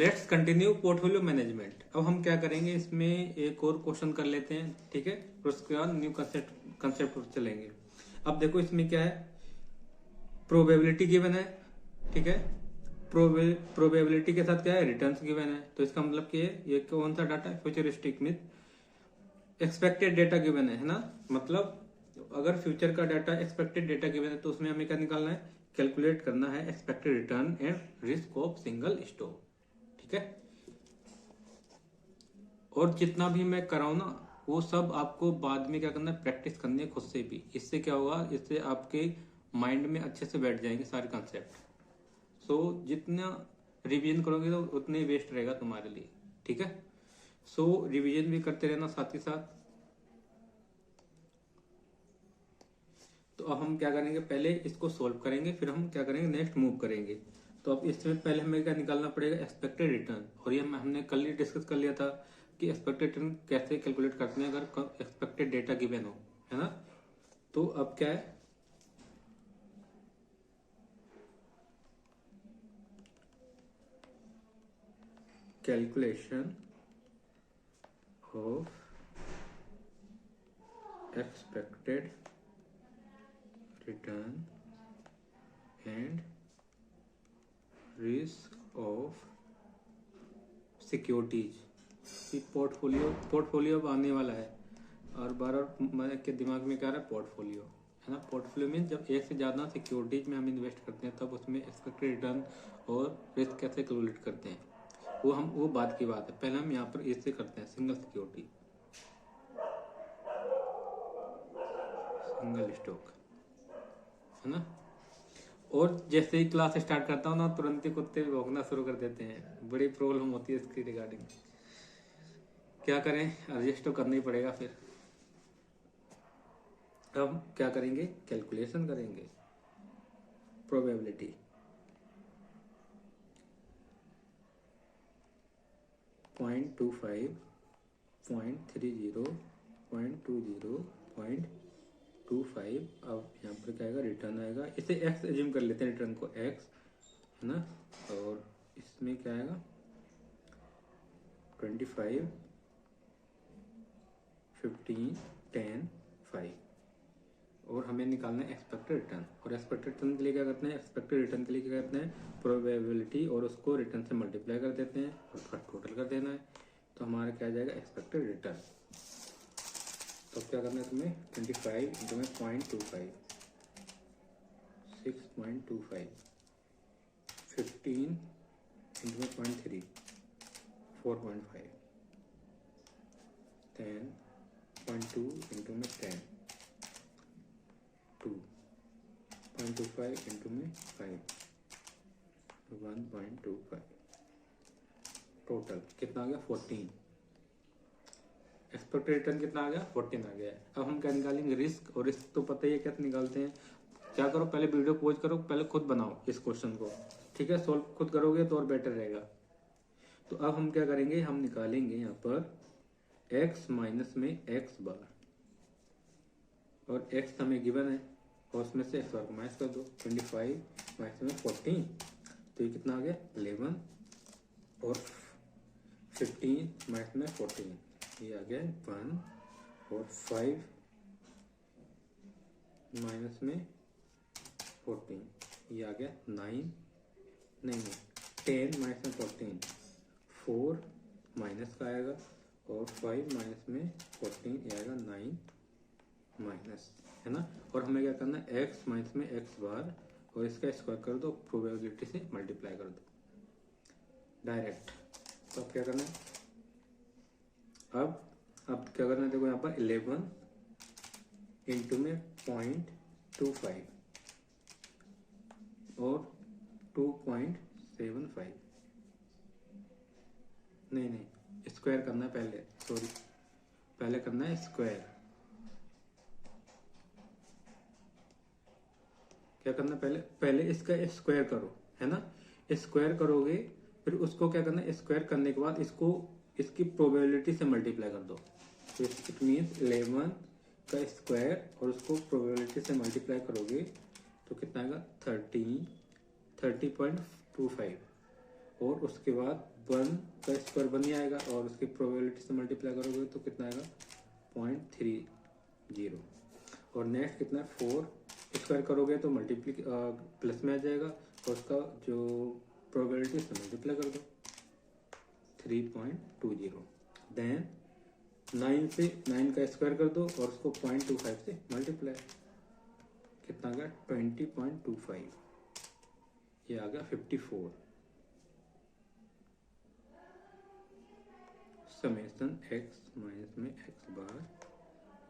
Let's continue portfolio management. अब हम क्या करेंगे, इसमें एक और क्वेश्चन कर लेते हैं, ठीक है, फिर उसके बाद न्यू कंसेप्ट चलेंगे। अब देखो इसमें क्या है, प्रोबेबिलिटी गिवन है, ठीक है, प्रोबेबिलिटी के साथ क्या है, रिटर्न्स गिवन है। तो इसका मतलब कि ये कौन सा डाटा है, फ्यूचरिस्टिक में एक्सपेक्टेड डेटा गिवन है ना। मतलब अगर फ्यूचर का डाटा एक्सपेक्टेड डेटा गिवन है तो उसमें हमें क्या निकालना है, कैलकुलेट करना है expected return and risk of single stock, ठीक है। और जितना भी मैं कराऊं ना, वो सब आपको बाद में क्या करना है, प्रैक्टिस करनी है खुद से भी। इससे क्या होगा, इससे आपके माइंड में अच्छे से बैठ जाएंगे सारे कंसेप्ट। सो जितना रिवीजन करोगे तो उतने ही बेस्ट रहेगा तुम्हारे लिए, ठीक है। सो रिवीजन भी करते रहना साथ ही साथ। तो अब हम क्या करेंगे, पहले इसको सोल्व करेंगे, फिर हम क्या करेंगे, नेक्स्ट मूव करेंगे। तो अब इसमें पहले हमें क्या निकालना पड़ेगा, एक्सपेक्टेड रिटर्न। और ये हमने कल ही डिस्कस कर लिया था कि एक्सपेक्टेड रिटर्न कैसे कैलकुलेट करते हैं अगर एक्सपेक्टेड डेटा गिवन हो, है ना। तो अब क्या है, calculation of expected return and risk of securities. Portfolio अब आने वाला है, और बार बार मेरे के दिमाग में क्या आ रहा है, पोर्टफोलियो, है ना। पोर्टफोलियो में जब एक से ज़्यादा सिक्योरिटीज में हम इन्वेस्ट करते हैं तब उसमें एक्सपेक्टेड रिटर्न और रिस्क कैसे कैलकुलेट करते हैं, वो बात की बात है। पहले हम यहाँ पर इससे करते हैं, सिंगल सिक्योरिटी, सिंगल स्टॉक, है ना। और जैसे ही क्लास स्टार्ट करता हूँ ना, तुरंत ही कुत्ते भौंकना शुरू कर देते हैं। बड़ी प्रॉब्लम होती है इसकी रिगार्डिंग। क्या करें, एडजस्ट तो करना ही पड़ेगा। फिर अब क्या करेंगे, कैलकुलेशन करेंगे, प्रोबेबिलिटी 0.25, 0.30, 0.20, 0.25। अब यहाँ पर क्या आएगा, रिटर्न आएगा। इसे एक्स एज्यूम कर लेते हैं, रिटर्न को एक्स, है ना। और इसमें क्या आएगा, 25, 15, 10, 5। और हमें निकालना है एक्सपेक्टेड रिटर्न। और एक्सपेक्टेड रिटर्न के लिए क्या करते हैं, एक्सपेक्टेड रिटर्न के लिए क्या करते हैं, प्रोबेबिलिटी और उसको रिटर्न से मल्टीप्लाई कर देते हैं और उसका टोटल कर देना है। तो हमारा क्या आ जाएगा, एक्सपेक्टेड रिटर्न। तो क्या करना है तुम्हें, 25 इंटू में 0.25, 6.25, 15 इंटू में 0.3, 4.5, 10.2 इंटू में 10, 2.25 इंटू में 5, 1.25। टोटल कितना आ गया, 14। एक्सपेक्टेड रिटर्न कितना आ गया, 14 आ गया है। अब हम क्या निकालेंगे, रिस्क। और रिस्क तो पता ही है कैसे निकालते हैं। क्या करो, पहले वीडियो पॉज करो, पहले खुद बनाओ इस क्वेश्चन को, ठीक है। सॉल्व खुद करोगे तो और बेटर रहेगा। तो अब हम क्या करेंगे, हम निकालेंगे यहाँ पर x माइनस में x बार, और x हमें गिवन है और उसमें से x बार को माइनस कर दो। 25 माइनस में 14, तो ये कितना आ गया, 11। और 15 माइनस में 14, ये आ गया 1। और 5 माइनस में 14, ये आ गया 9, नहीं 10 माइनस में 14, 4 माइनस का आएगा। और 5 माइनस में 14, ये आएगा 9 माइनस, है ना। और हमें क्या करना है, x माइनस में x बार और इसका स्क्वायर कर दो, प्रोबेबिलिटी से मल्टीप्लाई कर दो डायरेक्ट। तो अब क्या करना है, अब क्या करना है, देखो यहाँ पर 11 इंटू में 0.25 और 2.75, नहीं स्क्वायर करना है पहले, सॉरी पहले करना है स्क्वायर। क्या करना है, पहले इसका स्क्वायर करो, है ना। स्क्वायर करोगे, फिर उसको क्या करना है, स्क्वायर करने के बाद इसको इसकी प्रोबेबिलिटी से मल्टीप्लाई कर दो। तो इट मीन्स 11 का स्क्वायर और उसको प्रोबेबिलिटी से मल्टीप्लाई करोगे तो कितना आएगा, 30.25। और उसके बाद 1 का स्क्वायर 1 ही आएगा और उसकी प्रोबेबिलिटी से मल्टीप्लाई करोगे तो कितना आएगा 0.30। और नेक्स्ट कितना है 4 स्क्वायर करोगे तो प्लस में आ जाएगा और उसका जो प्रोबेबिलिटी से मल्टीप्लाई कर दो 3.20। देन 9 से 9 का स्क्वायर कर दो और उसको 0.25 से मल्टीप्लाई, कितना आ गया 20.25, ये आ गया 54। समेशन x माइनस में x बार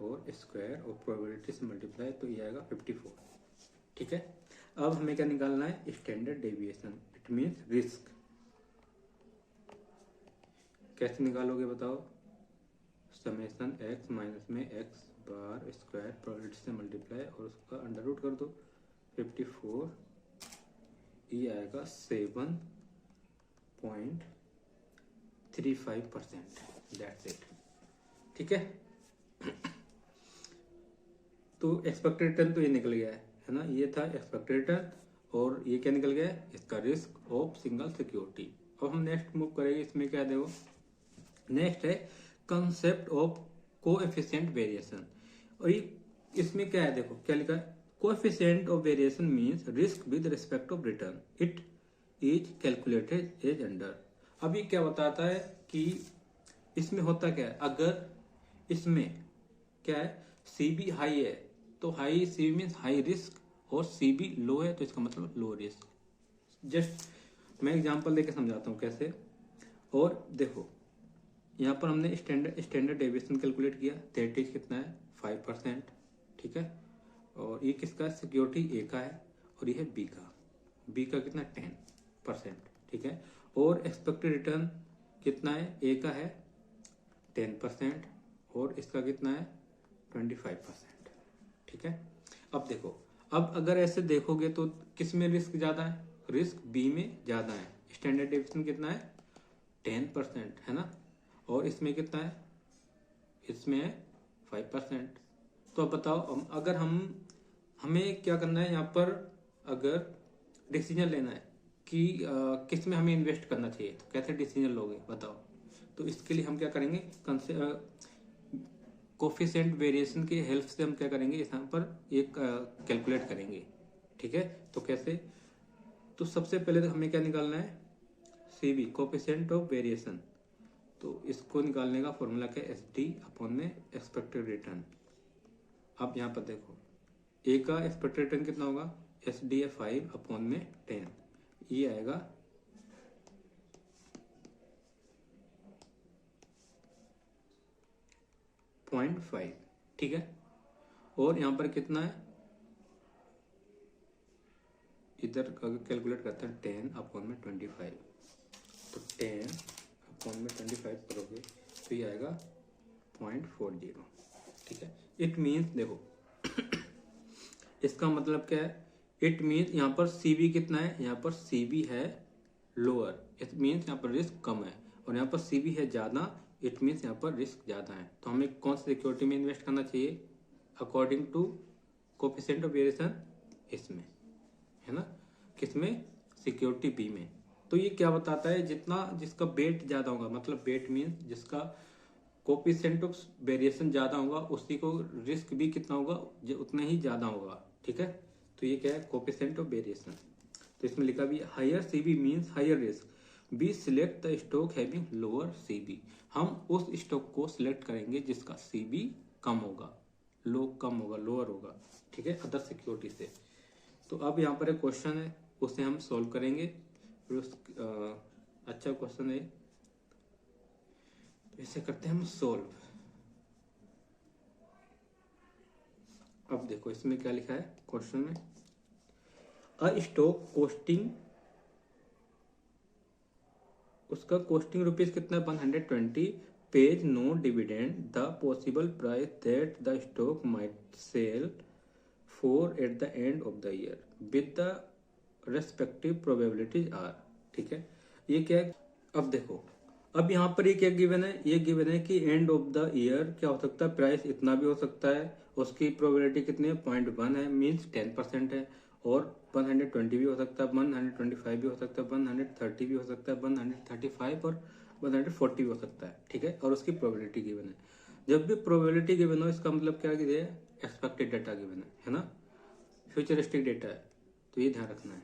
और स्क्वायर और प्रोबेबिलिटी से मल्टीप्लाई तो ये आएगा 54। ठीक है, अब हमें क्या निकालना है standard deviation, it means risk. कैसे निकालोगे बताओ, समेशन x माइनस में x बार स्क्वायर प्रोबेबिलिटी से मल्टीप्लाई और उसका अंडर रूट कर दो 54, ये आएगा 7.35%। That's it. ठीक है, तो एक्सपेक्टेड रिटर्न तो ये निकल गया है ना, ये था एक्सपेक्टेड रिटर्न और ये क्या निकल गया है इसका रिस्क ऑफ सिंगल सिक्योरिटी। अब हम नेक्स्ट मूव करेंगे, इसमें क्या देखो नेक्स्ट है कंसेप्ट ऑफ कोएफिशिएंट वेरिएशन। और ये इसमें क्या है देखो क्या लिखा है, coefficient of variation means risk with respect of return, it is calculated as under. अब ये क्या बताता है कि इसमें होता क्या है, अगर इसमें क्या है सीबी हाई है तो high CB means high risk और सीबी लो है तो इसका मतलब लो रिस्क। जस्ट मैं एग्जांपल देके समझाता हूँ कैसे। और देखो यहाँ पर हमने स्टैंडर्ड डेविएशन कैलकुलेट किया, दैट इज कितना है 5%। ठीक है, और ये किसका सिक्योरिटी ए का है और ये है बी का कितना 10%। ठीक है, और एक्सपेक्टेड रिटर्न कितना है, ए का है 10% और इसका कितना है 25%। ठीक है, अब देखो अब अगर ऐसे देखोगे तो किस में रिस्क ज्यादा है, रिस्क बी में ज्यादा है। स्टैंडर्ड डेविएशन कितना है 10% है ना, और इसमें कितना है, इसमें है 5%। तो अब बताओ अगर हमें क्या करना है यहाँ पर, अगर डिसीजन लेना है कि किस में हमें इन्वेस्ट करना चाहिए तो कैसे डिसीजन लोगे बताओ। तो इसके लिए हम क्या करेंगे, कोफिशिएंट वेरिएशन की हेल्प से हम क्या करेंगे, यहाँ पर एक कैलकुलेट करेंगे। ठीक है, तो कैसे, तो सबसे पहले तो हमें क्या निकालना है सीबी कोफिशिएंट ऑफ वेरिएशन। तो इसको निकालने का फॉर्मूला क्या है SD अपॉन में एक्सपेक्टेड रिटर्न। अब यहाँ पर देखो ए का एक्सपेक्टेड रिटर्न कितना होगा, SD है 5 अपॉन में 10, ये आएगा 0.5। ठीक है, और यहाँ पर कितना है, इधर कैलकुलेट करते हैं 10 अपॉन में 25, तो 10 अपॉन में 25 करोगे तो ये आएगा 0.40। ठीक है, इट मीन्स देखो इसका मतलब क्या है, इट मीन्स यहाँ पर सीबी कितना है, यहाँ पर सीबी है लोअर, इट मीन्स यहाँ पर रिस्क कम है, और यहाँ पर सीबी है ज्यादा, इट मीन्स यहाँ पर रिस्क ज्यादा है। तो हमें कौन सी सिक्योरिटी में इन्वेस्ट करना चाहिए according to coefficient of variation, इसमें है ना, किसमें सिक्योरिटी बी में। तो ये क्या बताता है, जिसका बेट ज्यादा होगा, मतलब बेट मीन्स जिसका कोफिशिएंट ऑफ वेरिएशन ज्यादा होगा उसी को रिस्क भी कितना होगा, उतना ही ज्यादा होगा। ठीक है, तो ये क्या है कोफिशिएंट ऑफ वेरिएशन। तो इसमें लिखा भी higher CV means higher risk, be select the stock having lower CV. हम उस स्टॉक को सिलेक्ट करेंगे जिसका सीबी कम होगा, लोअर होगा। ठीक है, अदर सिक्योरिटी से। तो अब यहाँ पर एक क्वेश्चन है उसे हम सॉल्व करेंगे, फिर अच्छा क्वेश्चन है तो इसे करते हैं हम सॉल्व। अब देखो इसमें क्या लिखा है क्वेश्चन में, अ स्टॉक कॉस्टिंग, उसका कॉस्टिंग रुपीज कितना है 120, pays no dividend, the possible price that the stock might sell for at the end of the year with the respective probabilities are. ठीक है, ये क्या है, अब देखो अब यहाँ पर ये क्या गिवन है, ये गिवन है कि एंड ऑफ द ईयर क्या हो सकता है, प्राइस इतना भी हो सकता है, उसकी प्रोबेबिलिटी कितनी है 0.1 है मीन्स 10% है, और 120 भी हो सकता है, 125 भी हो सकता है, 130 भी हो सकता है, 135 और 140 भी हो सकता है, ठीक है। और उसकी प्रोबेबिलिटी गिवन है। जब भी प्रोबेबिलिटी गिवन हो इसका मतलब क्या है, एक्सपेक्टेड डाटा गिवन है ना, फ्यूचरिस्टिक डेटा है, तो ये ध्यान रखना है।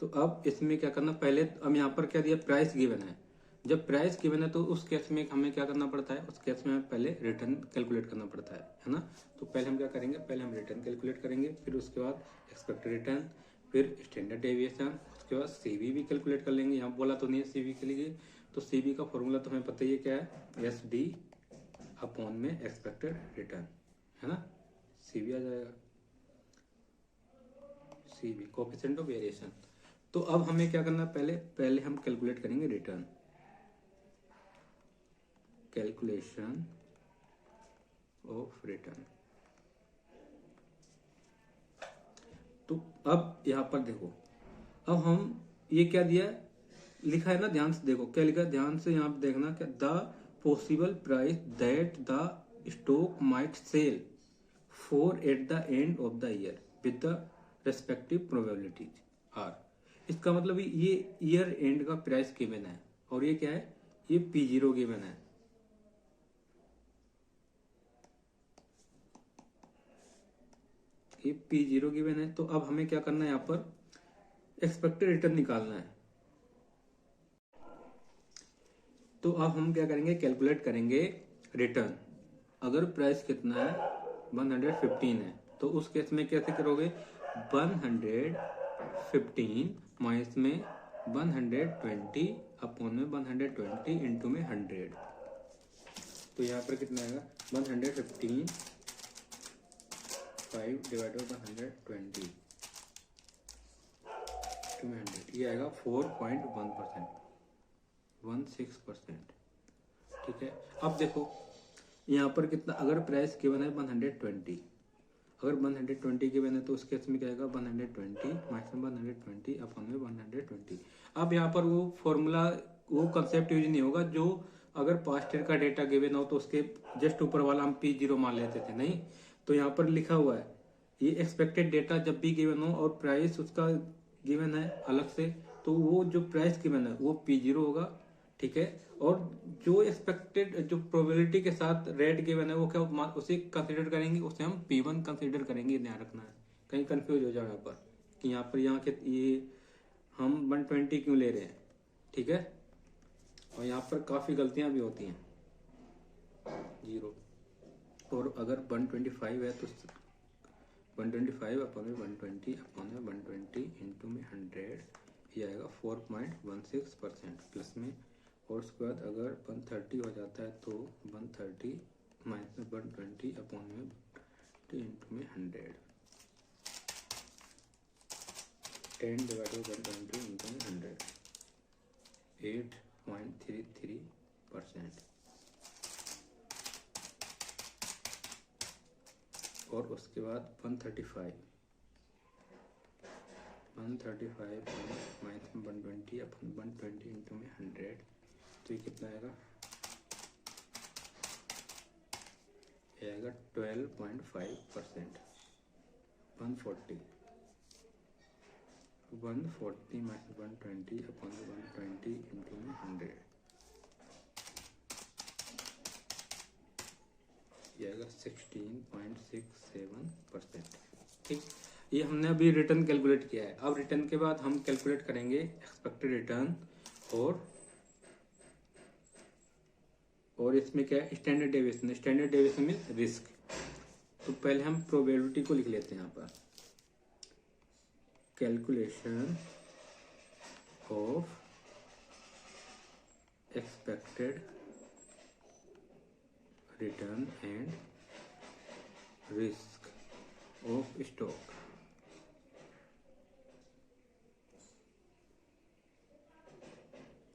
तो अब इसमें क्या करना, पहले अब यहाँ पर क्या दिया, प्राइस गिवन है। जब प्राइस गिवन है तो उस केस में हमें क्या करना पड़ता है, उस केस में हमें पहले रिटर्न कैलकुलेट करना पड़ता है ना। तो पहले हम क्या करेंगे, पहले हम रिटर्न कैलकुलेट करेंगे, फिर उसके बाद एक्सपेक्टेड रिटर्न, फिर स्टैंडर्ड डेविएशन, उसके बाद सीवी भी कैलकुलेट कर लेंगे। यहाँ बोला तो नहीं है सीवी के लिए, तो सीवी का फॉर्मूला तो हमें पता ही है क्या है, एस डी अपॉन में एक्सपेक्टेड रिटर्न, है ना। सीवी आ जाएगा, सीवी कोएफिशिएंट ऑफ वेरिएशन। तो अब हमें क्या करना है, पहले हम कैलकुलेट करेंगे रिटर्न, कैलकुलेशन ऑफ रिटर्न। तो अब यहां पर देखो, अब हम ये क्या दिया लिखा है ना, ध्यान से देखो क्या लिखा है, ध्यान से यहाँ पे देखना, क्या the possible price that the stock might sell for at the end of the year with the respective probabilities are. इसका मतलब ये ईयर एंड का प्राइस गिवन है, और ये क्या है, ये P0 गिवन है। ये P0 गिवन है। तो अब हमें क्या करना है, यहाँ पर एक्सपेक्टेड रिटर्न निकालना है। तो अब हम क्या करेंगे, कैलकुलेट करेंगे रिटर्न। अगर प्राइस कितना है, 115 है, तो उस केस में कैसे करोगे, 115 माइनस में 120 अपॉन में 120 इंटू में 100। तो यहाँ पर कितना आएगा, 115 5 डिवाइड बाई 120 टू में 100, ये आएगा 4.1%, 16%, ठीक है। अब देखो यहाँ पर कितना, अगर प्राइस गिवन है 120, अगर 120 गिवन है तो उस केस में क्या आएगा, 120 माइनस 120 अपॉन में 120। अब यहाँ पर वो फॉर्मूला, वो कंसेप्ट यूज नहीं होगा जो अगर पास्ट ईयर का डेटा गिवन हो तो उसके जस्ट ऊपर वाला हम P0 मान लेते थे, नहीं। तो यहाँ पर लिखा हुआ है, ये एक्सपेक्टेड डेटा जब भी गिवन हो और प्राइस उसका गिवन है अलग से, तो वो जो प्राइस गिवन है वो P0 होगा, ठीक है। और जो एक्सपेक्टेड, जो प्रोबेबिलिटी के साथ रेट गिवन है वो क्या, उसे कंसीडर करेंगे, उसे हम P1 कंसीडर करेंगे। ध्यान रखना है, कहीं कंफ्यूज हो जाए यहाँ पर कि यहाँ पर यहाँ के ये हम 120 क्यों ले रहे हैं, ठीक है। और यहाँ पर काफी गलतियां भी होती हैं, 0। और अगर 125 है तो 125 अपॉन में 120 अपॉन में 120 इंटू में 100, ये आएगा 4.16% प्लस में। और उसके बाद अगर 130 हो जाता है तो 130 माइनस में 120 अपॉन में इंटू में 100, 10 डिवाइड बाई 120 इंटू में 100, 8.33%। और उसके बाद 135 माइनस में 120 अपॉन 120 इंटू में 100, तो ये कितना आएगा, ये आएगा 12.5%, 140 माइनस 120 अपॉन 120 इंटू में 100, ये आएगा 16.67%, ठीक। ये हमने अभी रिटर्न कैलकुलेट किया है। अब रिटर्न के बाद हम कैलकुलेट करेंगे एक्सपेक्टेड रिटर्न, और इसमें क्या है, स्टैंडर्ड डेविएशन। स्टैंडर्ड डेविएशन में रिस्क। तो पहले हम प्रोबेबिलिटी को लिख लेते हैं यहाँ पर, calculation of expected return and risk of stock.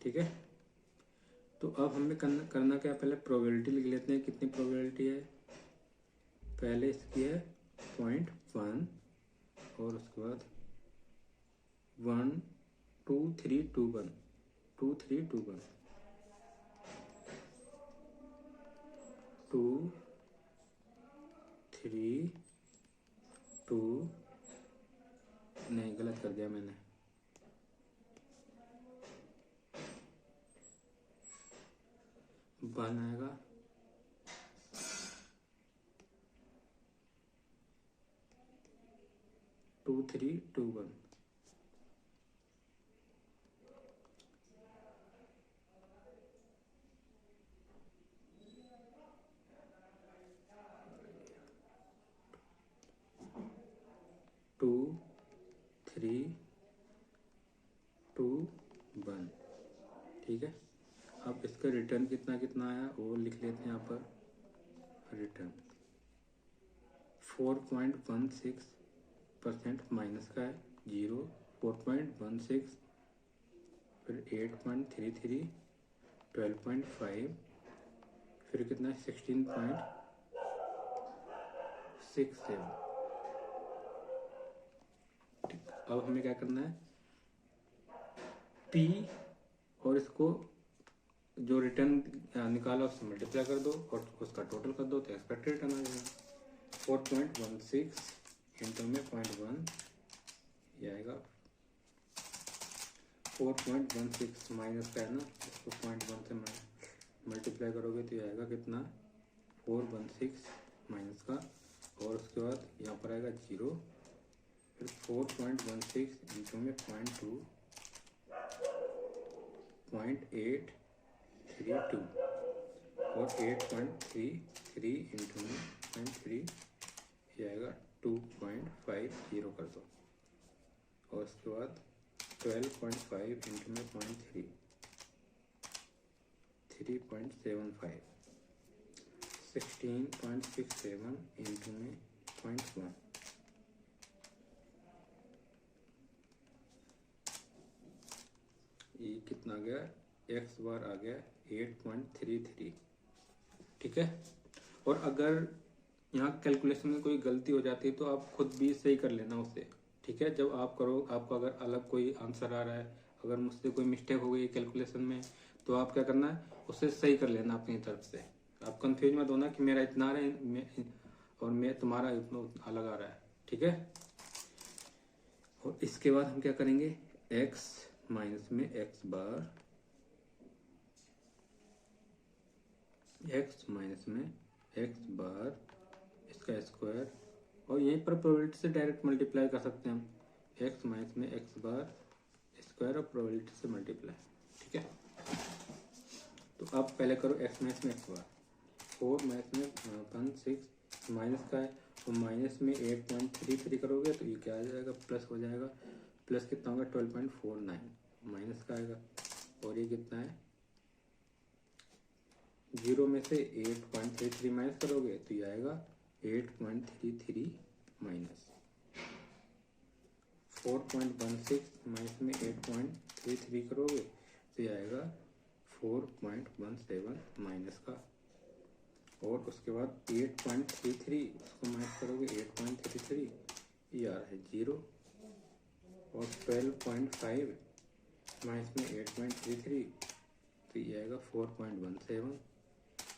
ठीक है। तो अब हमें करना क्या, पहले प्रोबेबिलिटी लिख लेते हैं, कितनी प्रोबेबिलिटी है, पहले इसकी है 0.1 और उसके बाद 1 2 3 2 1 2 3 2 1 2 3 2 नहीं, गलत कर दिया मैंने। वन आएगा 2321। Two three two one. ठीक है, अब इसका रिटर्न कितना कितना आया वो लिख लेते हैं यहाँ पर। रिटर्न 4.16% माइनस का है, 0, 4.16, फिर 8.33, 12.5, फिर कितना है 16.67। अब हमें क्या करना है, P और इसको जो रिटर्न निकाला उससे मल्टीप्लाई कर दो और उसका टोटल कर दो तो एक्सपेक्टेड रिटर्न आ जाएगा। 4.16 इंटू में 0.1, ये आएगा 4.16 माइनस का है ना, इसको 0.1 से मल्टीप्लाई करोगे तो ये आएगा कितना 416 माइनस का, और उसके बाद यहाँ पर आएगा 0, फिर 4.16 इंटू में 0.2, 0.832 और 8.33 इंटू में 0.3, ये आएगा 2.50 कर दो, और उसके बाद 12.5 इंटू में 0.3, 3.75, 16.67 इंटू में 0.1, ये कितना आ गया, एक्स बार आ गया 8.33। ठीक है, और अगर यहाँ कैलकुलेशन में कोई गलती हो जाती है तो आप खुद भी सही कर लेना उसे। ठीक है, जब आप करो, आपको अगर अलग कोई आंसर आ रहा है, अगर मुझसे कोई मिस्टेक हो गई कैलकुलेशन में, तो आप क्या करना है, उसे सही कर लेना अपनी तरफ से। आप कंफ्यूज मत होना कि मेरा इतना आ रहा है और मैं तुम्हारा इतना अलग आ रहा है। ठीक है, और इसके बाद हम क्या करेंगे, x माइनस में x बार, x माइनस में x बार इसका स्क्वायर, और यहीं पर प्रोबेबिलिटी से डायरेक्ट मल्टीप्लाई कर सकते हैं हम, x माइनस में x बार स्क्वायर और प्रोबेबिलिटी से मल्टीप्लाई। ठीक है, तो अब पहले करो x माइनस में x बार, 4 माइनस में 16 माइनस का है, और माइनस में 8.33 करोगे तो ये क्या आ जाएगा, प्लस हो जाएगा, प्लस कितना होगा 12.49 माइनस का आएगा, और ये कितना है 0 में से 8.33 माइनस करोगे तो ये आएगा 8.33 माइनस 4.16 माइनस में 8.33 करोगे तो ये आएगा 4.17 माइनस का, और उसके बाद 8.33 उसको माइनस करोगे 8.33, ये आ रहा है 0, और 12.5 माइनस में 8.33 तो ये आएगा 4.17,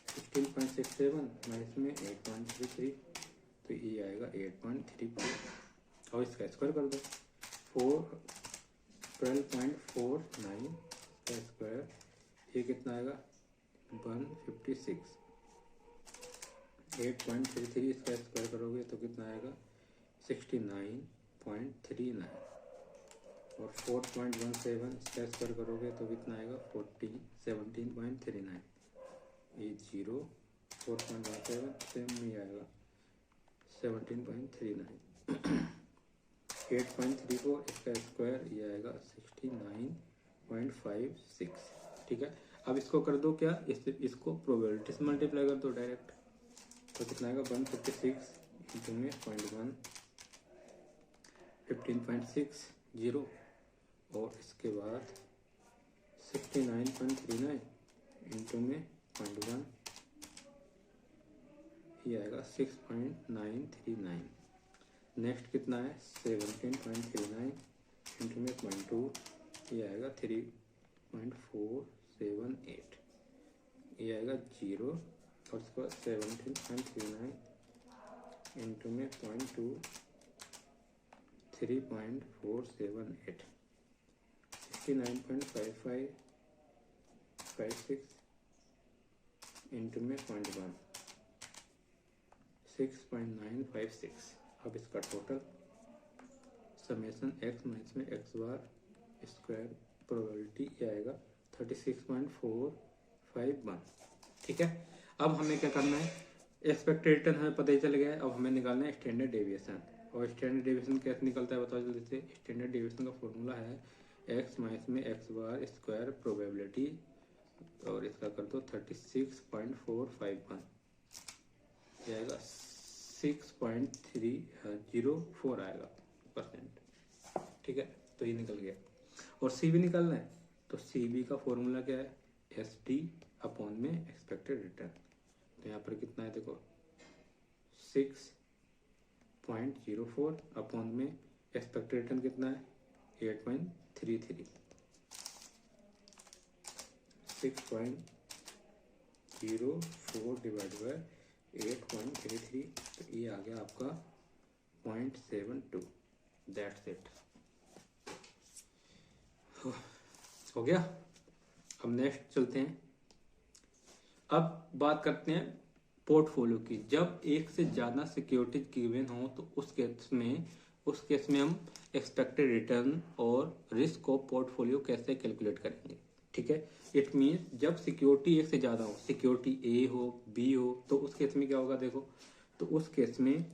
16.67 माइनस में 8.33 तो ये आएगा 8.34, और इसका स्क्वायर कर दो, 12.49 का स्क्वायर, ये कितना आएगा 156, 8.33 इसका स्क्वायर करोगे तो कितना आएगा 69.39, और 4.17 इसका स्क्वायर करोगे तो कितना आएगा 17.39, ये 0, 4.17 सेम नहीं आएगा 17.39, 8.34 इसका स्क्वायर ये आएगा 69.56। ठीक है, अब इसको कर दो क्या, इसको प्रोबेबिलिटी से मल्टीप्लाई कर दो डायरेक्ट, तो कितना आएगा 156 इंटू में 0.1, 15.60, और इसके बाद 69.39 इंटू में 0.1, ये आएगा 6.939। नेक्स्ट कितना है 17.39 इंटू में 0.2, ये आएगा 3.478, ये आएगा 0, और उसके बाद 17.39 इंटू में 0.2, 3.478 69.5556 इंटू में 0.1 6.956। अब इसका टोटल समेशन एक्स माइनस में एक्स बार स्क्वायर प्रोबेबिलिटी ये आएगा 36.451। ठीक है, अब हमें क्या करना है, एक्सपेक्टेड रिटर्न हमें पता ही चल गया है। अब हमें निकालना है स्टैंडर्ड डेविएशन। और स्टैंडर्ड डेविएशन कैसे निकलता है बताओ जल्दी से। स्टैंडर्ड डेविएशन का फॉर्मूला है एक्स माइनस में एक्स बार स्क्वायर प्रोबेबिलिटी, और इसका कर दो 36.451, ये आएगा 6.304 आएगा परसेंट। ठीक है, तो ये निकल गया। और सी बी निकालना है, तो सी बी का फॉर्मूला क्या है, एस डी अपॉन में एक्सपेक्टेड रिटर्न। तो यहाँ पर कितना है देखो 6.04 अपॉन में एक्सपेक्टेड रिटर्न कितना है 8.33। 6.04 डिवाइड बाय 8.33, तो ये आ गया आपका 0.72। दैट्स इट, हो गया। अब नेक्स्ट चलते हैं। अब बात करते हैं पोर्टफोलियो की। जब एक से ज़्यादा सिक्योरिटीज गिवन हो तो उस केस में हम एक्सपेक्टेड रिटर्न और रिस्क ऑफ पोर्टफोलियो कैसे कैलकुलेट करेंगे। ठीक है, इट मीन जब सिक्योरिटी एक से ज़्यादा हो, सिक्योरिटी ए हो बी हो, तो उस केस में क्या होगा देखो, तो उस केस में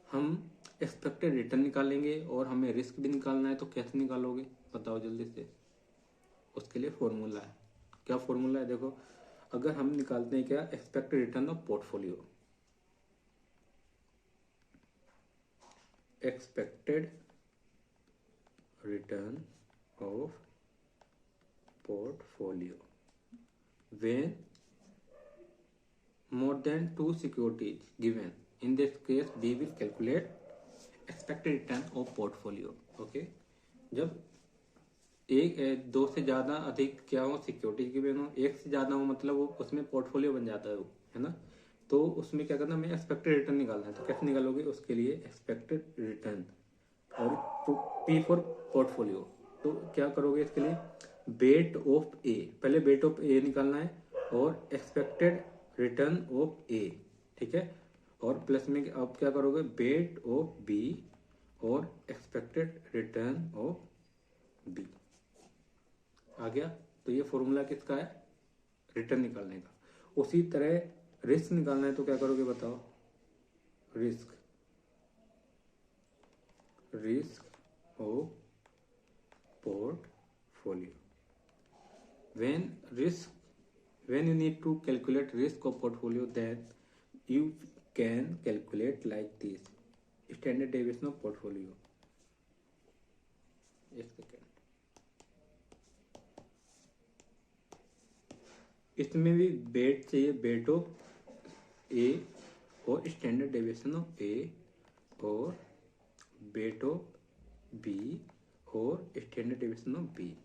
हम एक्सपेक्टेड रिटर्न निकालेंगे और हमें रिस्क भी निकालना है। तो कैसे निकालोगे बताओ जल्दी से। उसके लिए फॉर्मूला है, क्या फॉर्मूला है देखो, अगर हम निकालते हैं क्या expected return of portfolio, expected return of portfolio when more than 2 securities given, in this case we will calculate expected return of portfolio। okay, जब एक दो से ज्यादा अधिक क्या हो सिक्योरिटीज गिवन हो, एक से ज्यादा हो मतलब वो उसमें पोर्टफोलियो बन जाता है वो, है ना। तो उसमें क्या करना, हमें एक्सपेक्टेड रिटर्न निकालना है। तो कैसे निकालोगे, उसके लिए एक्सपेक्टेड रिटर्न और पी फॉर पोर्टफोलियो। तो क्या करोगे इसके लिए, बेट ऑफ ए, पहले बेट ऑफ ए निकालना है और एक्सपेक्टेड रिटर्न ऑफ ए। ठीक है, और प्लस में आप क्या करोगे, बेट ऑफ बी और एक्सपेक्टेड रिटर्न ऑफ बी। आ गया। तो ये फॉर्मूला किसका है, रिटर्न निकालने का। उसी तरह रिस्क निकालना है, तो क्या करोगे बताओ, risk of portfolio. when you need to calculate risk of portfolio, then you can calculate like this, standard deviation of portfolio। एक सेकेंड, इसमें भी बेट चाहिए, बेट ऑफ ए और स्टैंडर्ड डेविएशन ऑफ ए और बेट ऑफ बी और स्टैंडर्ड डेविएशन ऑफ बी।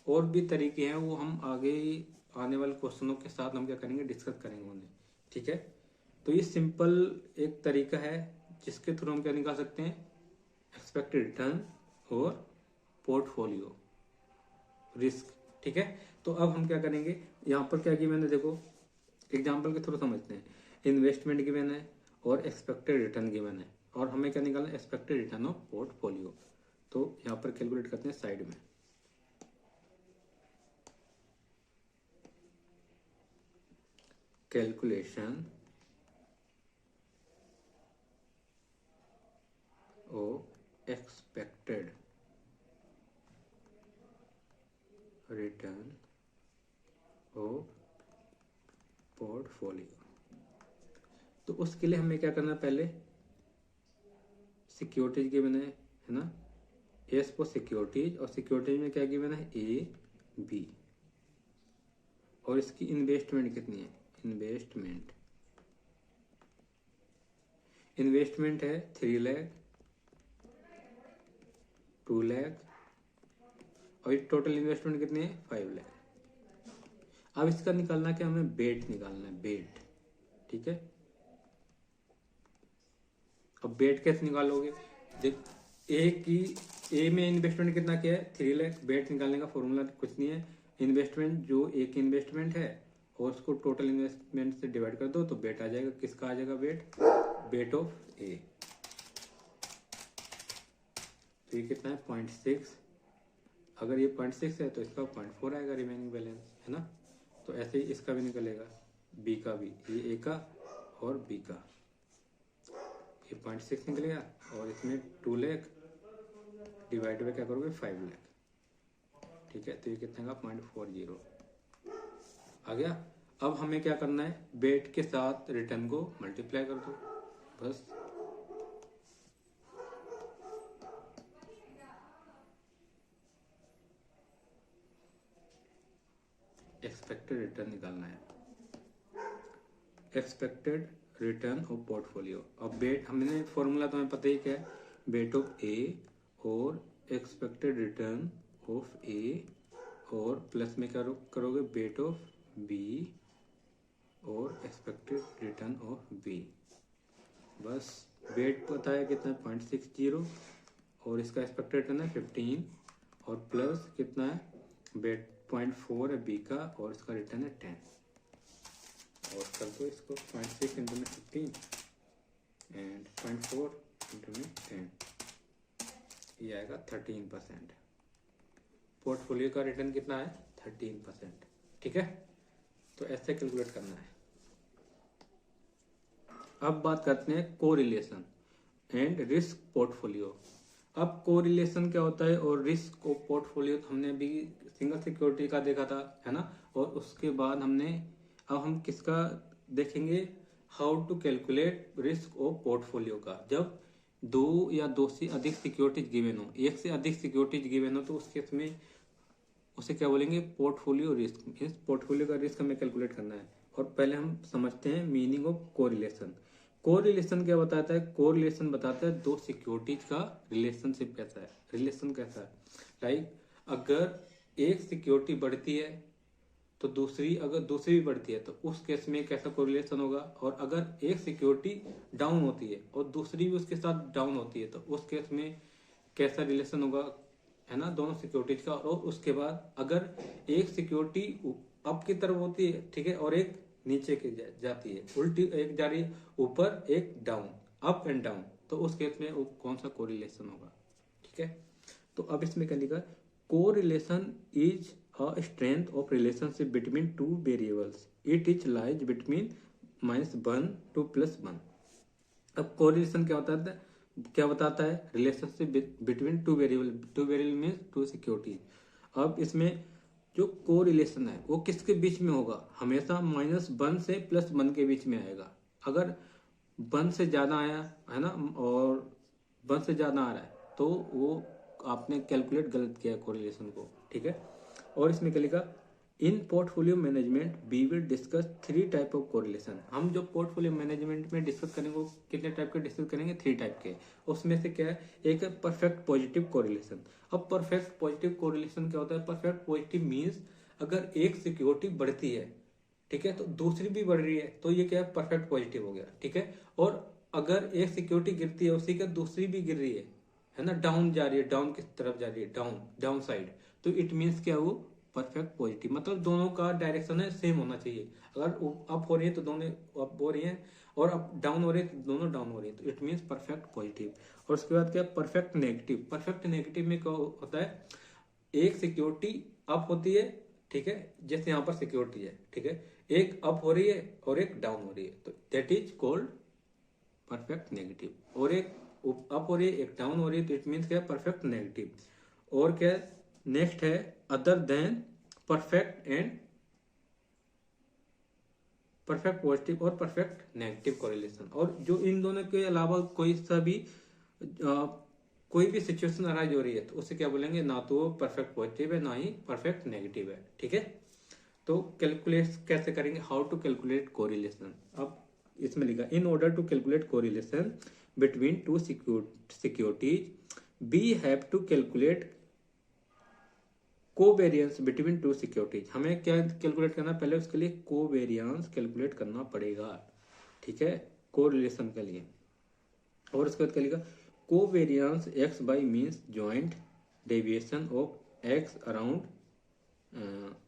और भी तरीके हैं, वो हम आगे आने वाले क्वेश्चनों के साथ हम क्या करेंगे, डिस्कस करेंगे उन्हें। ठीक है, तो ये सिंपल एक तरीका है जिसके थ्रू हम क्या निकाल सकते हैं, एक्सपेक्टेड रिटर्न और पोर्टफोलियो रिस्क। ठीक है, तो अब हम क्या करेंगे, यहाँ पर क्या किया मैंने देखो, एग्जाम्पल के थ्रू समझते हैं। इन्वेस्टमेंट गिवन है और एक्सपेक्टेड रिटर्न गिवन है, और हमें क्या निकालना है, एक्सपेक्टेड रिटर्न ऑफ पोर्टफोलियो। तो यहाँ पर कैलकुलेट करते हैं साइड में, calculation of expected return of portfolio. तो उसके लिए हमें क्या करना है, पहले सिक्योरिटीज गिवन है ना, एस फॉर सिक्योरिटीज, और सिक्योरिटीज में क्या गिवन है, ए बी, और इसकी इन्वेस्टमेंट कितनी है, इन्वेस्टमेंट है 3 लाख 2 लाख, और टोटल इन्वेस्टमेंट कितनी है 5 लाख। अब इसका निकालना क्या, हमें बेट निकालना है, बेट। ठीक है, अब बेट कैसे निकालोगे, ए की ए में इन्वेस्टमेंट कितना किया है 3 लाख। बेट निकालने का फॉर्मूला कुछ नहीं है, इन्वेस्टमेंट जो एक इन्वेस्टमेंट है और उसको टोटल इन्वेस्टमेंट से डिवाइड कर दो तो बेट आ जाएगा। किसका आ जाएगा बेट? बेट ऑफ ए। तो ये कितना है 0.6। अगर ये 0.6 है तो इसका 0.4 आएगा रिमेनिंग बैलेंस, है ना। तो ऐसे ही इसका भी निकलेगा, बी का भी, ये ए का और बी का, ये 0.6 निकलेगा और इसमें 2 लाख डिवाइड बाय क्या करोगे 5 लाख, ठीक है। तो ये कितना का 0.40 आ गया। अब हमें क्या करना है, बेट के साथ रिटर्न को मल्टीप्लाई कर दो बस। एक्सपेक्टेड रिटर्न निकालना है, एक्सपेक्टेड रिटर्न ऑफ पोर्टफोलियो। अब बेट हमने फॉर्मूला तुम्हें पता ही क्या है, बेट ऑफ ए और एक्सपेक्टेड रिटर्न ऑफ ए और प्लस में क्या करोगे बेट ऑफ बी और एक्सपेक्टेड रिटर्न ऑफ बी। बस बेट पता है कितना है 0.60 और इसका एक्सपेक्टेड रिटर्न है 15 और प्लस कितना है बेट 0.4 है बी का और इसका रिटर्न है 10 और कर दो इसको 0.6 इंटू में 15 एंड 0.4 इंटू में 10, ये आएगा 13%। पोर्टफोलियो का रिटर्न कितना है 13%, ठीक है। तो ऐसे कैलकुलेट करना है। अब बात करते हैं कोरिलेशन एंड रिस्क पोर्टफोलियो। अब कोरिलेशन क्या होता है और रिस्क ऑफ पोर्टफोलियो हमने अभी सिंगल सिक्योरिटी का देखा था, है ना। और उसके बाद अब हम किसका देखेंगे, how to calculate risk of portfolio का। जब 2 या 2 से अधिक सिक्योरिटीज गिवन हो, 1 से अधिक सिक्योरिटीज गिवन हो तो उस केस में उसे क्या बोलेंगे पोर्टफोलियो रिस्क। इस पोर्टफोलियो का रिस्क हमें कैलकुलेट करना है। और पहले हम समझते हैं मीनिंग ऑफ कोरिलेशन। कोरिलेशन क्या बताता है, कोरिलेशन बताता है 2 सिक्योरिटीज का रिलेशनशिप कैसा है, रिलेशन कैसा है। लाइक अगर एक सिक्योरिटी बढ़ती है तो अगर दूसरी भी बढ़ती है तो उस केस में कैसा कोरिलेशन होगा। और अगर एक सिक्योरिटी डाउन होती है और दूसरी भी उसके साथ डाउन होती है तो उस केस में कैसा रिलेशन होगा, है ना, दोनों सिक्योरिटीज का। और उसके बाद अगर एक सिक्योरिटी अप की तरफ होती है, ठीक है, और एक नीचे की जाती है, उल्टी एक जा रही है ऊपर एक डाउन, अप एंड डाउन, तो उस केस में कौन सा कोरिलेशन होगा, ठीक है। तो अब इसमें क्या लिखा, correlation is a strength of relationship between 2 variables, it is lies between -1 to +1। अब कोरिलेशन क्या बताता है relationship between 2 variable means 2 security. अब इसमें जो कोरिलेशन है वो किसके बीच में होगा, हमेशा -1 से +1 के बीच में आएगा। अगर 1 से ज्यादा आया है ना और 1 से ज्यादा आ रहा है तो वो आपने कैलकुलेट गलत किया कोरिलेशन को, ठीक है। और इसमें क्या लिखा, in portfolio management we will discuss 3 type of correlation. हम जो पोर्टफोलियो मैनेजमेंट में डिस्कस करेंगे वो कितने टाइप के डिस्कस करेंगे, 3 टाइप के। उसमें से क्या है, एक है परफेक्ट पॉजिटिव कोरिलेशन। अब परफेक्ट पॉजिटिव कोरिलेशन क्या होता है, परफेक्ट पॉजिटिव मीन्स अगर एक सिक्योरिटी बढ़ती है, ठीक है, तो दूसरी भी बढ़ रही है तो ये क्या है परफेक्ट पॉजिटिव हो गया, ठीक है। और अगर एक सिक्योरिटी गिरती है उसी का दूसरी भी गिर रही है ना, डाउन जा रही है, डाउन किस तरफ जा रही है, डाउन साइड, तो इट मीन्स क्या, वो परफेक्ट पॉजिटिव। मतलब दोनों का डायरेक्शन है सेम होना चाहिए। अगर अप हो रही है तो दोनों अप हो रही है और अप डाउन हो रही है तो दोनों डाउन हो रही है, तो इट मीन्स परफेक्ट पॉजिटिव। और उसके बाद क्या, परफेक्ट नेगेटिव। परफेक्ट नेगेटिव में क्या होता है, एक सिक्योरिटी अप होती है, ठीक है, जैसे यहाँ पर सिक्योरिटी है, ठीक है, एक अप हो रही है और एक डाउन हो रही है, तो that is called perfect negative. और एक अप हो रही है एक डाउन हो रही है तो इट मीन्स क्या है परफेक्ट नेगेटिव। और क्या नेक्स्ट है other than perfect and perfect positive और परफेक्ट नेगेटिव कोरिलेशन। और जो इन दोनों के अलावा कोई भी सिचुएशन अराइज हो रही है तो उसे क्या बोलेंगे, ना तो परफेक्ट पॉजिटिव है ना ही परफेक्ट नेगेटिव है, ठीक है। तो कैलकुलेट कैसे करेंगे, हाउ टू कैलकुलेट कोरिलेशन। अब इसमें लिखा, in order to calculate correlation between 2 securities we have to calculate covariance between 2 securities. हमें क्या कैलकुलेट करना, पहले उसके लिए कोवेरियंस कैलकुलेट करना पड़ेगा, ठीक है, कोरिलेशन के लिए। और उसके बाद क्या लिखा, covariance X Y means joint deviation of X around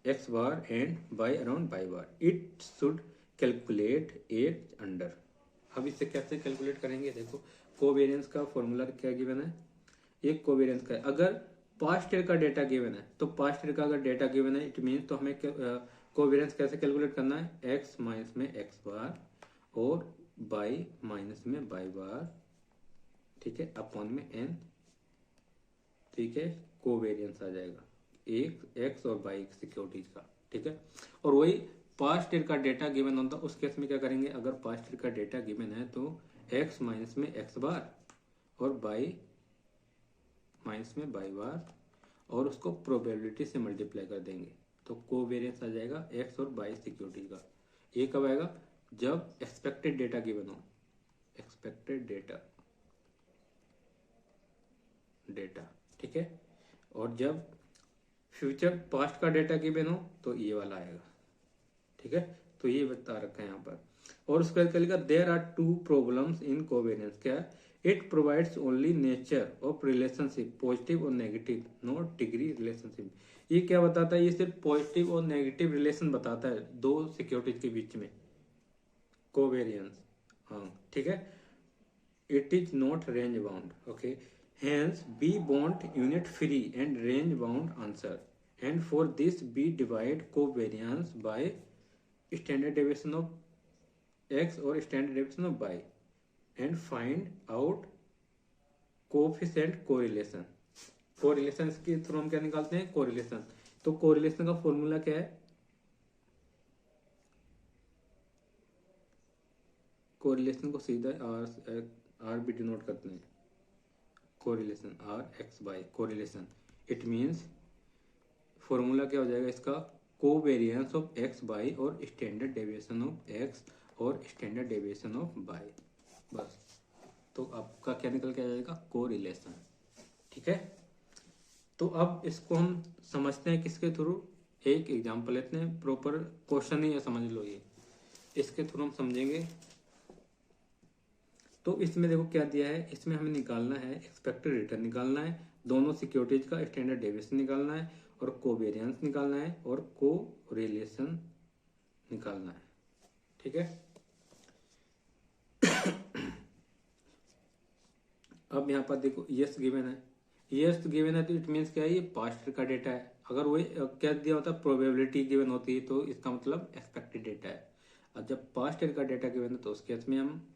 X bar and Y around Y bar, it should calculate at under. अब इसे कैसे कैलकुलेट करेंगे, देखो कोवेरियंस का फॉर्मूला क्या गिवन है, एक कोवेरियंस का है। अगर पास्ट ईयर का डेटा गिवन है तो पास्ट ईयर का अगर डेटा गिवन है इट मीन्स तो हमें कोवेरियंस कैसे कैलकुलेट करना है, एक्स माइनस में एक्स बार और बाई माइनस में बाई बार, ठीक है, अपॉन में एन, ठीक है, कोवेरियंस आ जाएगा एक एक्स और बाई सिक्योरिटीज का, ठीक है। और वही पास्ट ईयर का डेटा गिवन होता उस केस में क्या करेंगे, अगर पास्ट ईयर का डेटा गिवन है तो एक्स माइनस में एक्स बार और बाई माइनस में बाई बार और उसको प्रोबेबिलिटी से मल्टीप्लाई कर देंगे तो कोवेरियंस आ जाएगा एक्स और बाई सिक्योरिटी का। ये कब आएगा, जब एक्सपेक्टेड डेटा गिवन हो, एक्सपेक्टेड डेटा, ठीक है। और जब फ्यूचर पास्ट का डेटा गिवन हो तो ये वाला आएगा, ठीक है। तो ये बता रखा है यहाँ पर। और उसके बाद लिखा there are two problems in covariance, क्या है, it provides only nature of relationship positive और नेगेटिव, नॉट डिग्री रिलेशनशिप। ये क्या बताता है, ये सिर्फ पॉजिटिव और नेगेटिव रिलेशन बताता है दो सिक्योरिटीज के बीच में, कोवेरियंस, हाँ, ठीक है। It is not range bound, okay, hence we want unit free and range bound answer, and for this we divide covariance by standard deviation of x or standard deviation of y and find out coefficient correlation। Correlation के through हम क्या निकालते हैं, correlation. तो correlation का formula क्या है, correlation को सीधा आर भी डिनोट करते हैं, correlation R X Y correlation, it means formula क्या हो जाएगा इसका, कोवेरियंस ऑफ एक्स बाई और स्टैंडर्ड डेविएशन ऑफ एक्स और स्टैंडर्ड डेविएशन ऑफ बाई, बस। तो आपका क्या निकल के आ जाएगा, कोरिलेशन, ठीक है। तो अब इसको हम समझते हैं किसके थ्रू, एक एग्जांपल लेते हैं, प्रॉपर क्वेश्चन ही है समझ लो, ये इसके थ्रू हम समझेंगे। तो इसमें देखो क्या दिया है, इसमें हमें निकालना है एक्सपेक्टेड रिटर्न निकालना है, दोनों सिक्योरिटीज का स्टैंडर्ड डेविएशन निकालना है और कोवेरियंस निकालना है और कोरिलेशन निकालना है, ठीक है। अब यहाँ पर देखो यस गिवन है, यस गिवन है तो इट मीन्स क्या है, ये पास्ट का डेटा है। अगर वो क्या दिया होता है, प्रोबेबिलिटी गिवन होती है तो इसका मतलब एक्सपेक्टेड डेटा है। अब जब पास्ट ईयर का डेटा गिवन है तो उस केस में हम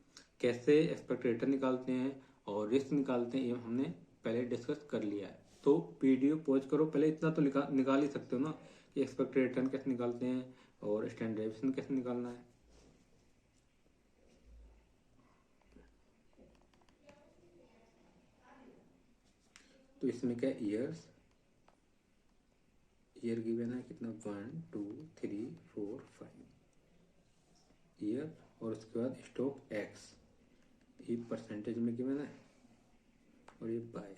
कैसे एक्सपेक्टेड रिटर्न निकालते हैं और रिस्क निकालते हैं, ये हमने पहले डिस्कस कर लिया है। तो वीडियो पॉज करो, पहले इतना तो निकाल ही सकते हो ना कि एक्सपेक्टेड रिटर्न कैसे निकालते हैं और स्टैंडर्ड डेविएशन कैसे निकालना है। तो इसमें क्या ईयर्स, ईयर गिवन है कितना, 1 2 3 4 5 ईयर, और उसके बाद स्टॉक एक्स, ये परसेंटेज में गिवन है और ये बाय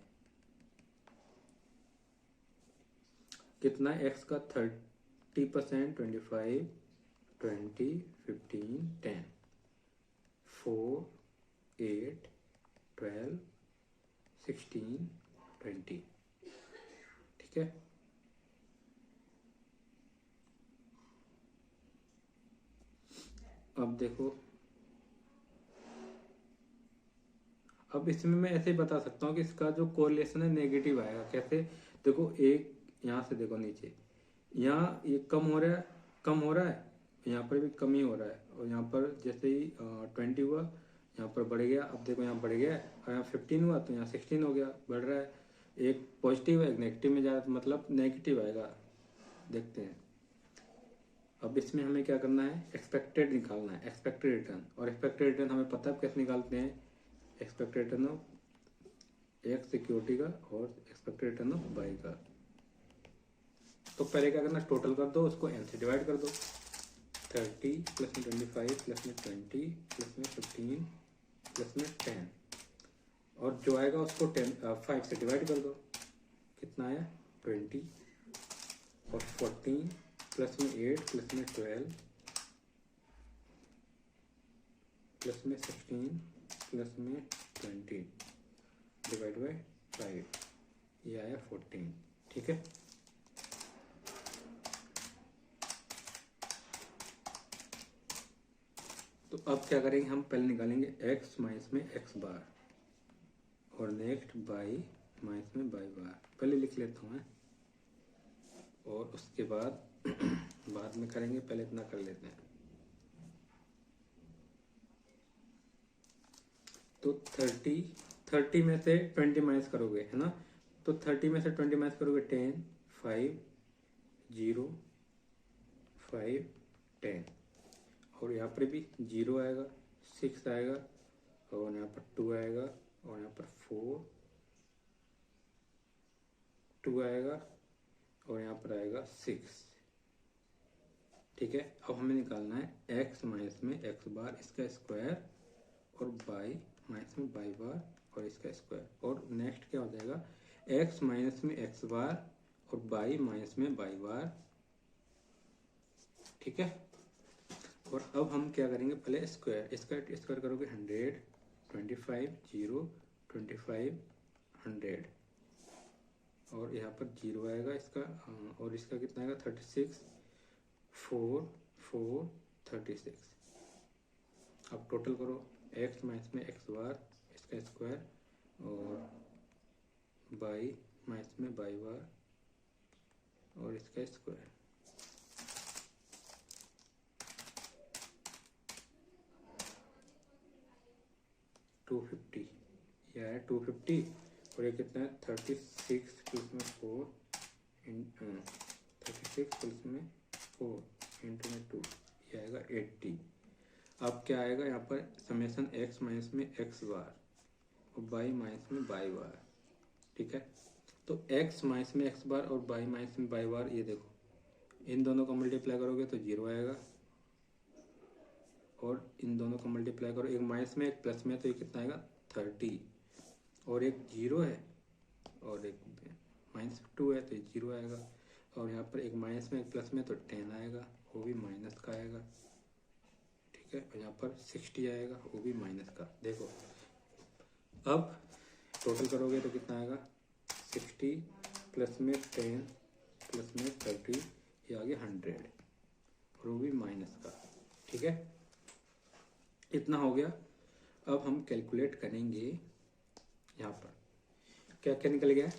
कितना, एक्स का 30%, 25, 20, 15, 10, 4, 8, 12, 16, 20, ठीक है। अब देखो, अब इसमें मैं ऐसे ही बता सकता हूँ कि इसका जो कोरिलेशन है नेगेटिव आएगा। कैसे, देखो एक यहाँ से देखो नीचे, यहाँ ये कम हो रहा है, कम हो रहा है, यहाँ पर भी कम ही हो रहा है, और यहाँ पर जैसे ही 20 हुआ यहाँ पर बढ़ गया, अब देखो यहाँ बढ़ गया, और यहाँ 15 हुआ तो यहाँ 16 हो गया, बढ़ रहा है। एक पॉजिटिव है, एक नेगेटिव में जा रहा है, मतलब नेगेटिव आएगा, देखते हैं। अब इसमें हमें क्या करना है, एक्सपेक्टेड निकालना है, एक्सपेक्टेड रिटर्न। और एक्सपेक्टेड रिटर्न हमें पता है कैसे निकालते हैं, expected return of x security का और एक्सपेक्टेड रिटर्न ऑफ बाई का। तो पहले क्या करना, टोटल कर दो, उसको n से डिवाइड कर दो, 30 प्लस में 25 प्लस में 20 प्लस में 15 प्लस में 10, और जो आएगा उसको 5 से डिवाइड कर दो, कितना आया 20, और 14 प्लस में 8 प्लस में 12 प्लस में 16 प्लस में 20, डिवाइड बाई 5, ये आया 14। ठीक है, तो अब क्या करेंगे हम, पहले निकालेंगे x माइनस में x बार और नेक्स्ट y माइनस में y बार। पहले लिख लेता हूँ और उसके बाद बाद में करेंगे, पहले इतना कर लेते हैं। तो 30 में से 20 माइनस करोगे, है ना, तो 30 में से 20 माइनस करोगे 10, 5, 0, 5, 10, और यहाँ पर भी 0 आएगा, 6 आएगा, और यहाँ पर 2 आएगा, और यहाँ पर 2 आएगा, और यहाँ पर आएगा 6। ठीक है, अब हमें निकालना है x माइनस में x बार इसका स्क्वायर और y माइनस में y बार और इसका स्क्वायर, और नेक्स्ट क्या हो जाएगा, x माइनस में x बार और y माइनस में y बार। ठीक है, और अब हम क्या करेंगे, पहले स्क्वायर, इसका स्क्वायर करोगे 100, 25, 0, 25, 100, और यहाँ पर 0 आएगा इसका, और इसका कितना आएगा 36, 4, 4, 36। अब टोटल करो, x माइनस में x बार इसका स्क्वायर और y माइनस में y बार और इसका स्क्वायर। यह है 250, और ये कितना है 36 प्लस में 4 36 प्लस में 4 इंटू में 2, ये आएगा 80। अब क्या आएगा यहाँ पर, समेसन x माइनस में x बार और y माइनस में y बार। ठीक है, तो x माइनस में x बार और y माइनस में y बार, ये देखो इन दोनों को मल्टीप्लाई करोगे तो 0 आएगा, और इन दोनों को मल्टीप्लाई करो, एक माइनस में एक प्लस में, तो ये कितना आएगा 30, और एक 0 है और एक -2 है तो ये 0 आएगा, और यहाँ पर एक माइनस में एक प्लस में तो 10 आएगा, वो भी माइनस का आएगा। ठीक है, और यहाँ पर 60 आएगा, वो भी माइनस का। देखो अब टोटल करोगे तो कितना आएगा, 60 प्लस में 10 प्लस में 30, ये आ गया 100, और वो भी माइनस का। ठीक है, इतना हो गया। अब हम कैलकुलेट करेंगे, यहाँ पर क्या क्या निकल गया,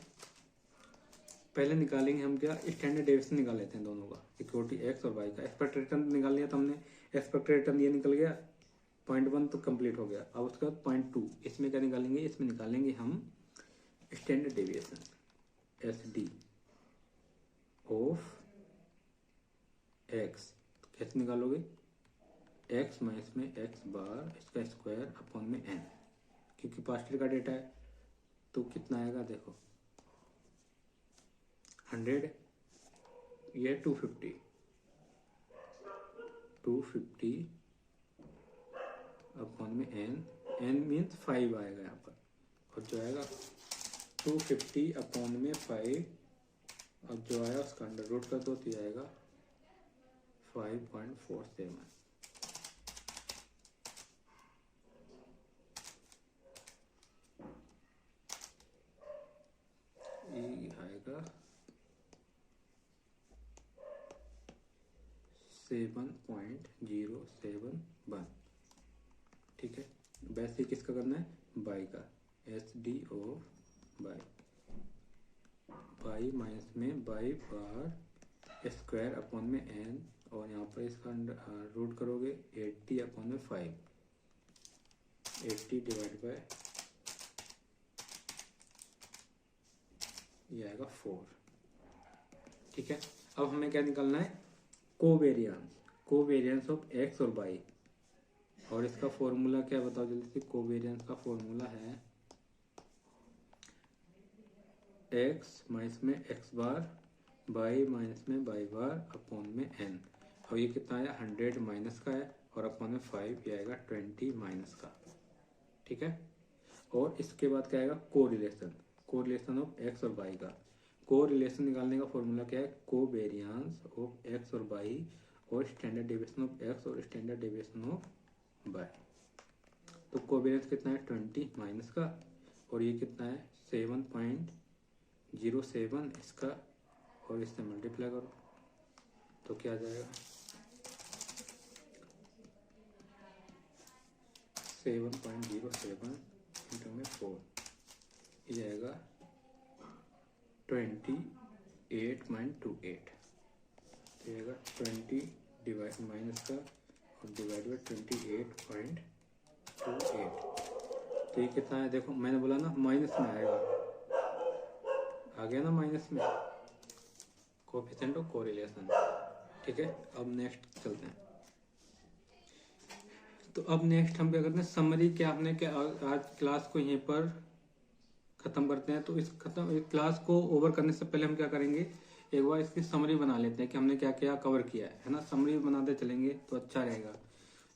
पहले निकालेंगे हम क्या, स्टैंडर्ड डेविएशन निकाल लेते हैं दोनों का, इक्वलिटी x और y का। एक्सपेक्टेड रिटर्न निकाल लिया तो हमने, एक्सपेक्टेड रिटर्न ये निकल गया, 0.1 तो कंप्लीट हो गया। अब उसके बाद 0.2, इसमें क्या निकालेंगे, इसमें निकालेंगे हम standard deviation SD of x। कैसे निकालोगे, x माइनस में x बार इसका स्क्वायर अपॉन में n, क्योंकि पास्ट ईयर का डेटा है, तो कितना आएगा देखो 100, ये 250 अपॉन में n मीन्स 5 आएगा यहाँ पर, और जो आएगा 250 अपॉन में 5, और जो आया उसका अंडर रूट कर दो तो ये आएगा 5.47। ये आएगा 7.071। ठीक है, वैसे किसका करना है, बाई का, SD ऑफ बाई माइनस में बाई बार स्क्वायर अपॉन में n, और यहाँ पर इसका रूट करोगे 80 अपॉन में 5, 80 डिवाइड बाय, ये आएगा 4। ठीक है, अब हमें क्या निकालना है, कोवेरियंस ऑफ x और y, और इसका फॉर्मूला क्या बताओ जल्दी से। कोवेरियंस का फॉर्मूला है x माइनस में x बार, y माइनस में y बार अपॉन में n, और ये कितना आया 100 माइनस का है, और अपॉन में 5, ये आएगा 20 माइनस का। ठीक है, और इसके बाद क्या आएगा, कोरिलेशन ऑफ x और y का। कोरिलेशन निकालने का फॉर्मूला क्या है, कोवेरियंस ऑफ x और y और स्टैंडर्ड डेविएशन ऑफ x और स्टैंडर्ड डेविएशन ऑफ y। तो कोवेरियंस कितना है 20 माइनस का, और ये कितना है 7.07 इसका, और इससे मल्टीप्लाई करो तो क्या आ जाएगा 7.07 इंटू में 4, ये जाएगा 28.28, तो ये आएगा 20 डिवाइड माइनस का और डिवाइड बाई 28.28, तो ये कितना है देखो, मैंने बोला ना माइनस में आएगा, आ गया ना माइनस में, कोएफिशिएंट ऑफ कोरिलेशन। ठीक है, अब नेक्स्ट चलते हैं। तो अब नेक्स्ट हम क्या करते हैं, समरी क्या आपने क्या आज क्लास को यहीं पर खत्म करते हैं। तो इस क्लास को ओवर करने से पहले हम क्या करेंगे, एक बार इसकी समरी बना लेते हैं कि हमने क्या क्या कवर किया है ना। समरी बनाते चलेंगे तो अच्छा रहेगा।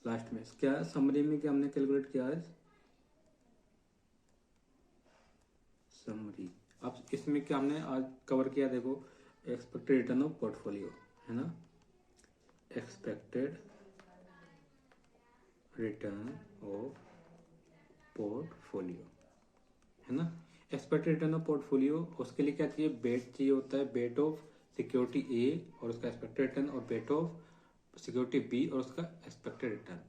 लास्ट में क्या समरी में क्या हमने कैलकुलेट किया है, समरी। अब इसमें क्या हमने आज कवर किया देखो, एक्सपेक्टेड रिटर्न ऑफ पोर्टफोलियो है ना, एक्सपेक्टेड रिटर्न ऑफ पोर्टफोलियो है ना। एक्सपेक्टेड रिटर्न ऑफ पोर्टफोलियो, उसके लिए क्या चाहिए, बेट चाहिए होता है, बेट ऑफ सिक्योरिटी ए और उसका एक्सपेक्टेड रिटर्न, और बेट ऑफ सिक्योरिटी बी और उसका एक्सपेक्टेड रिटर्न।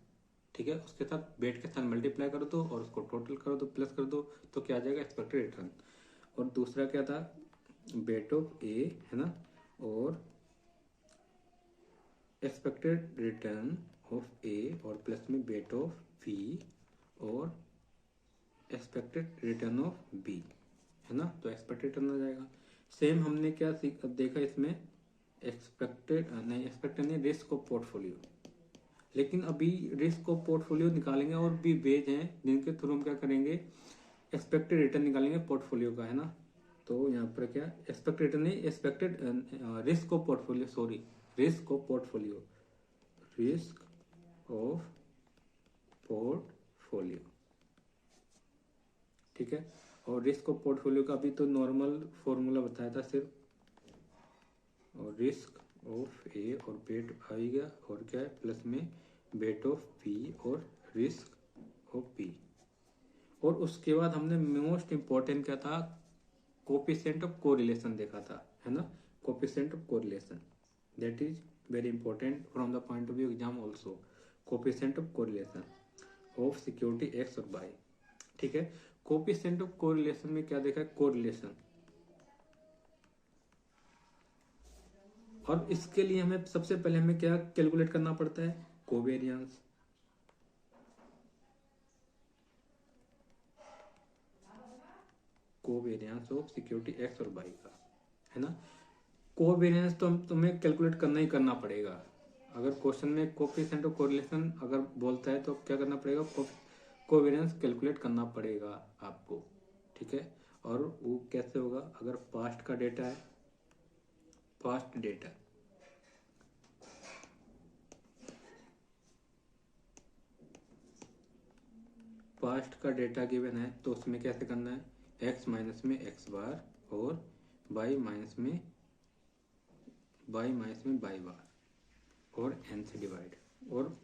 ठीक है, उसके साथ बेट के साथ मल्टीप्लाई कर दो और उसको टोटल कर दो, प्लस कर दो, तो क्या आ जाएगा एक्सपेक्टेड रिटर्न। और दूसरा क्या था, बेट ऑफ ए है ना, और एक्सपेक्टेड रिटर्न ऑफ ए और प्लस में बेट ऑफ बी और एक्सपेक्टेड रिटर्न ऑफ बी है ना, तो एक्सपेक्टेड रिटर्न आ जाएगा। सेम हमने क्या देखा इसमें, एक्सपेक्टेड नहीं, रिस्क ऑफ पोर्टफोलियो। लेकिन अभी रिस्क ऑफ पोर्टफोलियो निकालेंगे और भी वेज हैं जिनके थ्रू हम क्या करेंगे, एक्सपेक्टेड रिटर्न निकालेंगे पोर्टफोलियो का है ना। तो यहाँ पर क्या एक्सपेक्टेड रिटर्न नहीं, expected risk of portfolio, sorry risk of portfolio, risk of portfolio. ठीक है, और रिस्क ऑफ पोर्टफोलियो का भी तो नॉर्मल फॉर्मूला बताया था सिर्फ, और रिस्क ऑफ ए और बेट आएगा और क्या है प्लस में बेट ऑफ बी और रिस्क ऑफ बी। और उसके बाद हमने मोस्ट इंपॉर्टेंट क्या था, कोएफिशिएंट ऑफ कोरिलेशन देखा था है ना, coefficient of correlation, that is very important from the point of view exam also, coefficient of correlation of security x और वाई। ठीक है, कोएफिशिएंट ऑफ कोरिलेशन में क्या देखा है, कोरिलेशन, और इसके लिए हमें सबसे पहले हमें क्या कैलकुलेट करना पड़ता है, covariance. Covariance of security x और वाई का है ना। कोवेरियंस तो तुम्हें कैलकुलेट करना ही करना पड़ेगा। अगर क्वेश्चन में कोएफिशिएंट ऑफ कोरिलेशन अगर बोलता है तो क्या करना पड़ेगा, कोवेरियंस कैलकुलेट करना पड़ेगा आपको। ठीक है, और वो कैसे होगा, अगर पास्ट का डेटा है, पास्ट डेटा पास्ट का डेटा गिवन है तो उसमें कैसे करना है, x माइनस में x बार और y माइनस में y बार और n से डिवाइड। और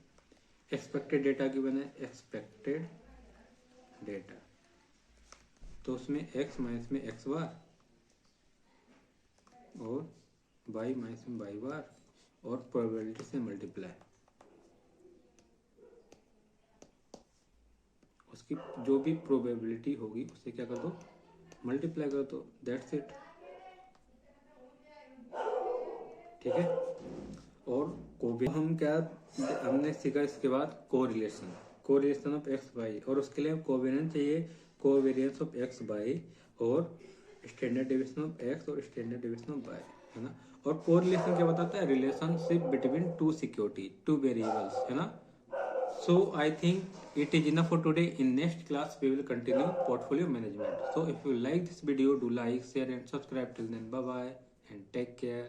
एक्सपेक्टेड डेटा गिवन है, एक्सपेक्टेड डेटा तो उसमें x माइनस में x बार और y माइनस में y बार और प्रोबेबिलिटी से मल्टीप्लाई, उसकी जो भी प्रोबेबिलिटी होगी उससे क्या कर दो, मल्टीप्लाई कर दो, दैट्स इट। ठीक है, और हम क्या हमने सीखा इसके बाद कोरिलेशन ऑफ एक्स वाई, और उसके लिए कोवेरिएंस चाहिए, कोवेरिएंस ऑफ एक्स वाई और स्टैंडर्ड डेविएशन ऑफ एक्स और स्टैंडर्ड डेविएशन ऑफ वाई है ना। और कोरिलेशन क्या बताता है, relationship between two security, two variables है ना। So I think it is enough for today. In next class we will continue portfolio management. So if you like this video, do like, share and subscribe. Till then, bye bye and take care.